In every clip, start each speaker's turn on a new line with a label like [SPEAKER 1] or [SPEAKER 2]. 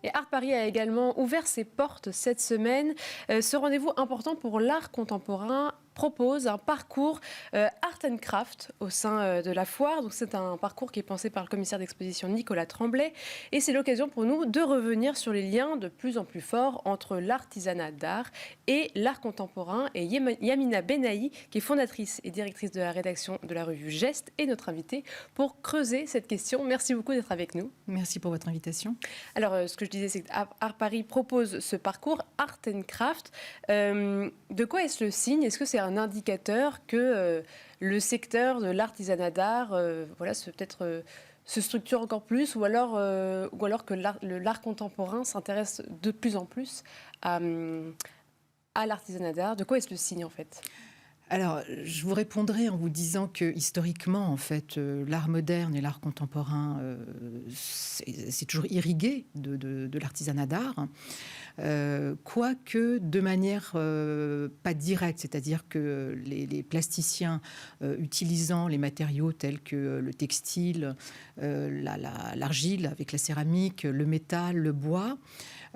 [SPEAKER 1] Et Art Paris a également ouvert ses portes cette semaine. Ce rendez-vous important pour l'art contemporain propose un parcours Art and Craft au sein de la foire. Donc c'est un parcours qui est pensé par le commissaire d'exposition Nicolas Tremblay. Et c'est l'occasion pour nous de revenir sur les liens de plus en plus forts entre l'artisanat d'art et l'art contemporain. Et Yamina Benahi, qui est fondatrice et directrice de la rédaction de la revue Geste, est notre invitée pour creuser cette question. Merci beaucoup d'être avec nous.
[SPEAKER 2] Merci pour votre invitation.
[SPEAKER 1] Alors, ce que je disais, c'est que Art Paris propose ce parcours Art and Craft. De quoi est-ce le signe? Est-ce que c'est un indicateur que le secteur de l'artisanat d'art se structure encore plus, ou alors que l'art contemporain s'intéresse de plus en plus à l'artisanat d'art? De quoi est-ce le signe, en fait?
[SPEAKER 2] Alors, je vous répondrai en vous disant que historiquement, en fait, l'art moderne et l'art contemporain, c'est toujours irrigué de l'artisanat d'art, quoique de manière pas directe, c'est-à-dire que les plasticiens utilisant les matériaux tels que le textile, l'argile avec la céramique, le métal, le bois,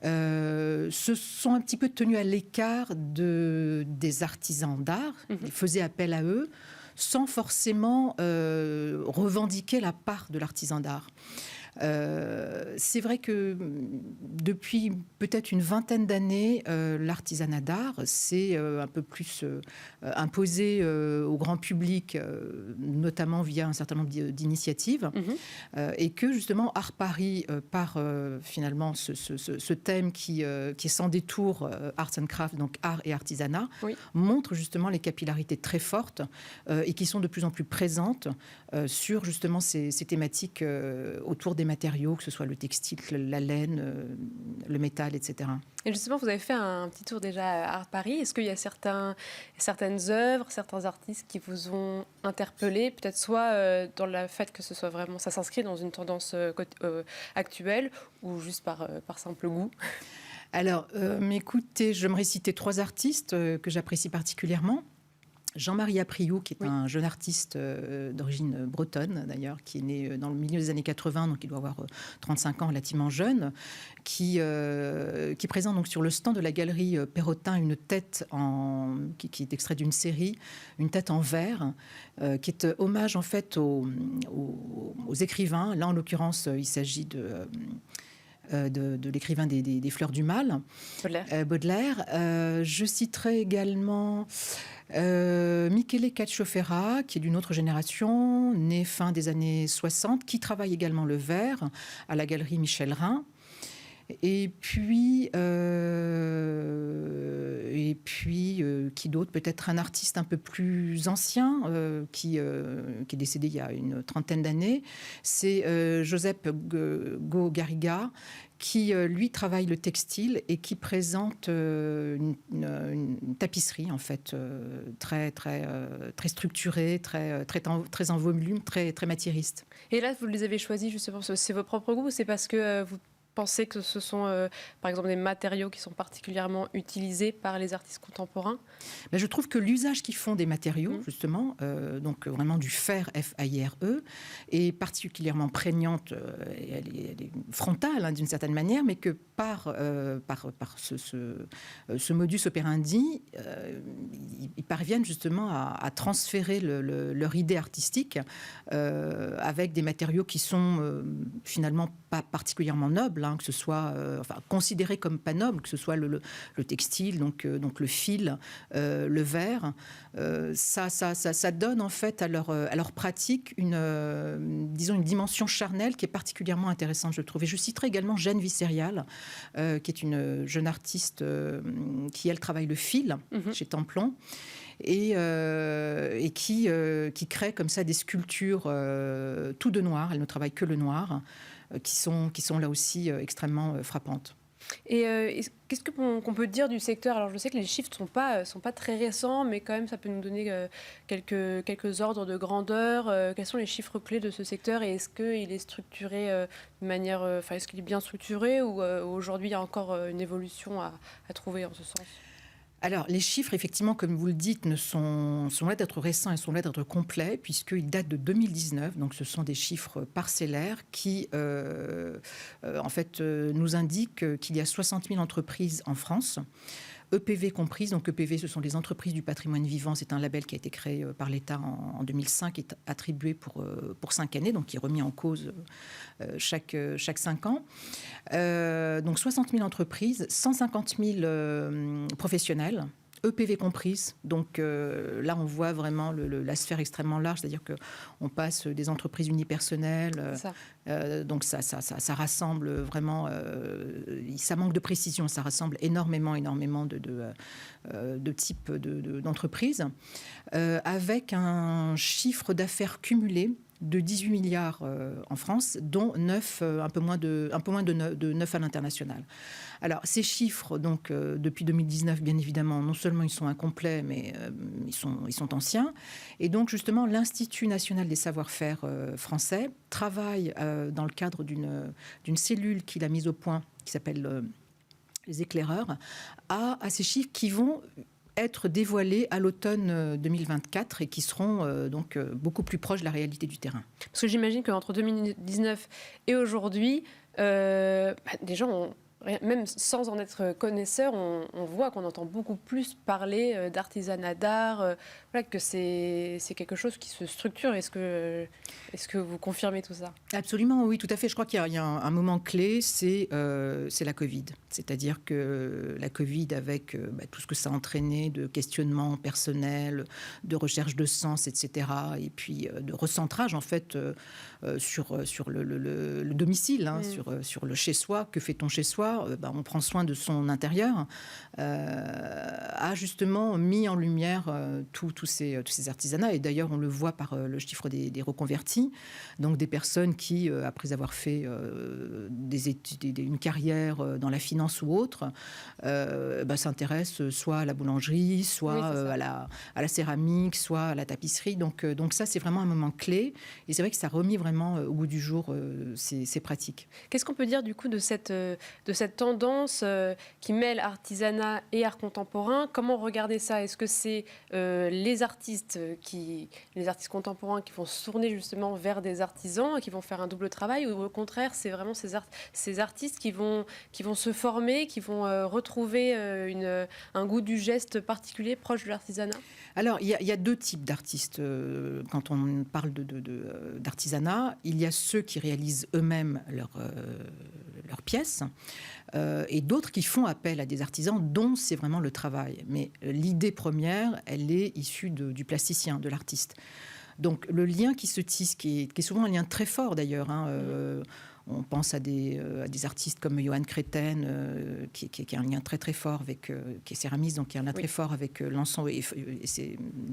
[SPEAKER 2] se sont un petit peu tenus à l'écart des artisans d'art. Ils faisaient appel à eux sans forcément revendiquer la part de l'artisan d'art. C'est vrai que depuis peut-être une vingtaine d'années, l'artisanat d'art s'est un peu plus imposé au grand public, notamment via un certain nombre d'initiatives, et que justement Art Paris, par finalement ce thème qui est sans détour, Arts and Craft, donc art et artisanat, montre justement les capillarités très fortes et qui sont de plus en plus présentes sur justement ces thématiques autour des matériaux, que ce soit le textile, la laine, le métal, etc.
[SPEAKER 1] Et justement, vous avez fait un petit tour déjà à Art Paris. Est-ce qu'il y a certaines œuvres, certains artistes qui vous ont interpellé, peut-être soit dans le fait que ce soit vraiment, ça s'inscrit dans une tendance actuelle, ou juste par simple goût?
[SPEAKER 2] Alors, écoutez, j'aimerais citer 3 artistes que j'apprécie particulièrement. Jean-Marie Apriou, qui est un jeune artiste d'origine bretonne, d'ailleurs, qui est né dans le milieu des années 80, donc il doit avoir 35 ans, relativement jeune, qui présente donc sur le stand de la galerie Perrotin une tête qui est extrait d'une série, une tête en verre, qui est hommage en fait aux écrivains. Là, en l'occurrence, il s'agit de l'écrivain des Fleurs du Mal, Baudelaire. Je citerai également Michele Cacciofera, qui est d'une autre génération, né fin des années 60, qui travaille également le verre à la galerie Michel Rhin. Et puis qui d'autre? Peut-être un artiste un peu plus ancien qui est décédé il y a une trentaine d'années. C'est Joseph Go-Garriga, qui, lui, travaille le textile et qui présente une tapisserie, en fait, très structurée, très en volume, très matiériste.
[SPEAKER 1] Et là, vous les avez choisis justement, c'est vos propres goûts, ou c'est parce que vous pensez que ce sont, par exemple, des matériaux qui sont particulièrement utilisés par les artistes contemporains?
[SPEAKER 2] Ben, je trouve que l'usage qu'ils font des matériaux, justement, donc vraiment du fer, F-A-I-R-E, est particulièrement prégnante, elle est frontale, hein, d'une certaine manière, mais que par ce modus operandi, ils parviennent justement à transférer leur idée artistique avec des matériaux qui sont finalement pas particulièrement nobles, hein, que ce soit considéré comme pas noble, que ce soit le textile, donc le fil, le verre. Ça donne en fait à leur pratique une dimension charnelle qui est particulièrement intéressante, je trouve. Et je citerai également Jeanne Visserial, qui est une jeune artiste qui, elle, travaille le fil chez Templon. Et qui crée comme ça des sculptures tout de noir. Elle ne travaille que le noir, qui sont là aussi extrêmement frappantes.
[SPEAKER 1] Et qu'est-ce qu'on peut dire du secteur? Alors je sais que les chiffres sont pas très récents, mais quand même ça peut nous donner quelques ordres de grandeur. Quels sont les chiffres clés de ce secteur, et est-ce qu'il est structuré de manière, est-ce qu'il est bien structuré, ou aujourd'hui il y a encore une évolution à trouver en ce sens?
[SPEAKER 2] Alors, les chiffres, effectivement, comme vous le dites, sont loin d'être récents et sont loin d'être complets, puisqu'ils datent de 2019. Donc, ce sont des chiffres parcellaires qui, en fait, nous indiquent qu'il y a 60 000 entreprises en France, EPV comprises. Donc, EPV, ce sont les entreprises du patrimoine vivant. C'est un label qui a été créé par l'État en 2005 et attribué pour 5 années, donc qui est remis en cause chaque 5 ans. Donc 60 000 entreprises, 150 000 professionnels, EPV comprises. Donc là, on voit vraiment la sphère extrêmement large, c'est-à-dire qu'on passe des entreprises unipersonnelles. Donc ça rassemble vraiment, ça manque de précision, ça rassemble énormément de types d'entreprises, avec un chiffre d'affaires cumulé de 18 milliards en France, dont 9, un peu moins de 9 à l'international. Alors, ces chiffres, donc, depuis 2019, bien évidemment, non seulement ils sont incomplets, mais ils sont anciens. Et donc, justement, l'Institut national des savoir-faire français travaille dans le cadre d'une cellule qu'il a mise au point, qui s'appelle les éclaireurs, à ces chiffres qui vont être dévoilés à l'automne 2024 et qui seront donc beaucoup plus proches de la réalité du terrain.
[SPEAKER 1] Parce que j'imagine qu'entre 2019 et aujourd'hui, des gens même sans en être connaisseur, on voit qu'on entend beaucoup plus parler d'artisanat d'art, voilà, que c'est quelque chose qui se structure. Est-ce que vous confirmez tout ça?
[SPEAKER 2] Absolument, oui, tout à fait. Je crois qu'il y a un moment clé, c'est la Covid. C'est-à-dire que la Covid, avec tout ce que ça a entraîné de questionnements personnels, de recherche de sens, etc., et puis de recentrage, en fait, sur le domicile, sur le chez-soi. Que fait-on chez soi? On prend soin de son intérieur, a justement mis en lumière tous ces artisanats. Et d'ailleurs, on le voit par le chiffre des reconvertis, donc des personnes qui, après avoir fait des études, une carrière dans la finance ou autre, s'intéressent soit à la boulangerie, soit à la céramique, soit à la tapisserie. Donc ça, c'est vraiment un moment clé. Et c'est vrai que ça a remis vraiment au goût du jour ces pratiques.
[SPEAKER 1] Qu'est-ce qu'on peut dire du coup de cette tendance qui mêle artisanat et art contemporain? Comment regarder ça? Est-ce que c'est les artistes contemporains qui vont se tourner justement vers des artisans, qui vont faire un double travail, ou au contraire, c'est vraiment ces artistes qui vont se former, qui vont retrouver un goût du geste particulier proche de l'artisanat?
[SPEAKER 2] Alors, il y a deux types d'artistes. Quand on parle d'artisanat, il y a ceux qui réalisent eux-mêmes leurs pièces, et d'autres qui font appel à des artisans dont c'est vraiment le travail. Mais l'idée première, elle est issue du plasticien, de l'artiste. Donc le lien qui se tisse, qui est souvent un lien très fort d'ailleurs, on pense à des artistes comme Johan Créten, qui a un lien très très fort qui est céramiste, donc qui a un lien très fort avec l'ensemble et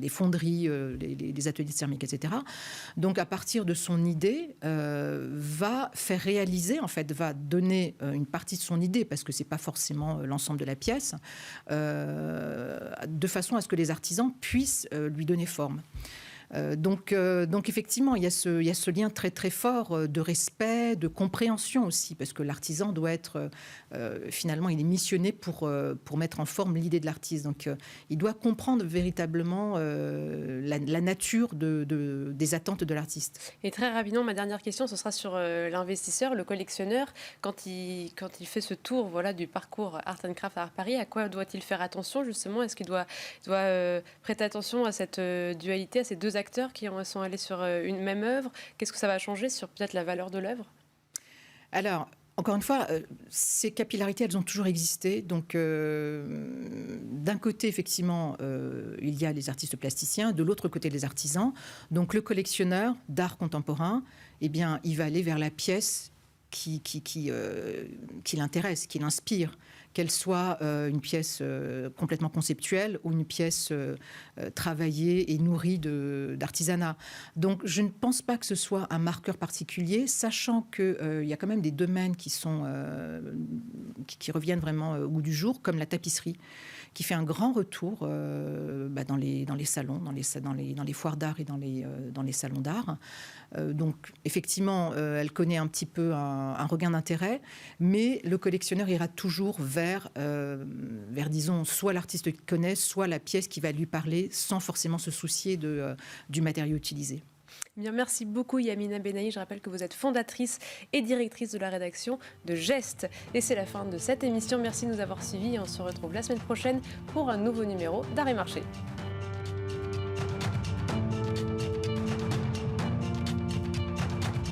[SPEAKER 2] les fonderies, les ateliers de céramique, etc. Donc à partir de son idée, va faire réaliser, en fait, va donner une partie de son idée, parce que c'est pas forcément l'ensemble de la pièce, de façon à ce que les artisans puissent lui donner forme. Donc effectivement, il y a ce lien très très fort de respect, de compréhension aussi, parce que l'artisan doit être finalement, il est missionné pour mettre en forme l'idée de l'artiste. Donc il doit comprendre véritablement la nature des attentes de l'artiste.
[SPEAKER 1] Et très rapidement, ma dernière question, ce sera sur l'investisseur, le collectionneur. Quand il fait ce tour, voilà, du parcours Art & Craft à Paris, à quoi doit-il faire attention justement? Est-ce qu'il doit prêter attention à cette dualité, à ces deux acteurs qui sont allés sur une même œuvre? Qu'est-ce que ça va changer sur peut-être la valeur de l'œuvre?
[SPEAKER 2] Alors, encore une fois, ces capillarités, elles ont toujours existé. Donc, d'un côté, effectivement, il y a les artistes plasticiens, de l'autre côté, les artisans. Donc, le collectionneur d'art contemporain, eh bien, il va aller vers la pièce qui l'intéresse, qui l'inspire, qu'elle soit une pièce complètement conceptuelle ou une pièce travaillée et nourrie d'artisanat. Donc, je ne pense pas que ce soit un marqueur particulier, sachant qu'il y a quand même des domaines qui reviennent vraiment au goût du jour, comme la tapisserie, qui fait un grand retour dans les salons, dans les foires d'art et dans les salons d'art. Donc, effectivement, elle connaît un petit peu un regain d'intérêt, mais le collectionneur ira toujours vers vers disons, soit l'artiste qu'il connaît, soit la pièce qui va lui parler, sans forcément se soucier du matériau utilisé.
[SPEAKER 1] Bien, merci beaucoup Yamina Benahi. Je rappelle que vous êtes fondatrice et directrice de la rédaction de Geste. Et c'est la fin de cette émission. Merci de nous avoir suivis et on se retrouve la semaine prochaine pour un nouveau numéro d'Art et Marché.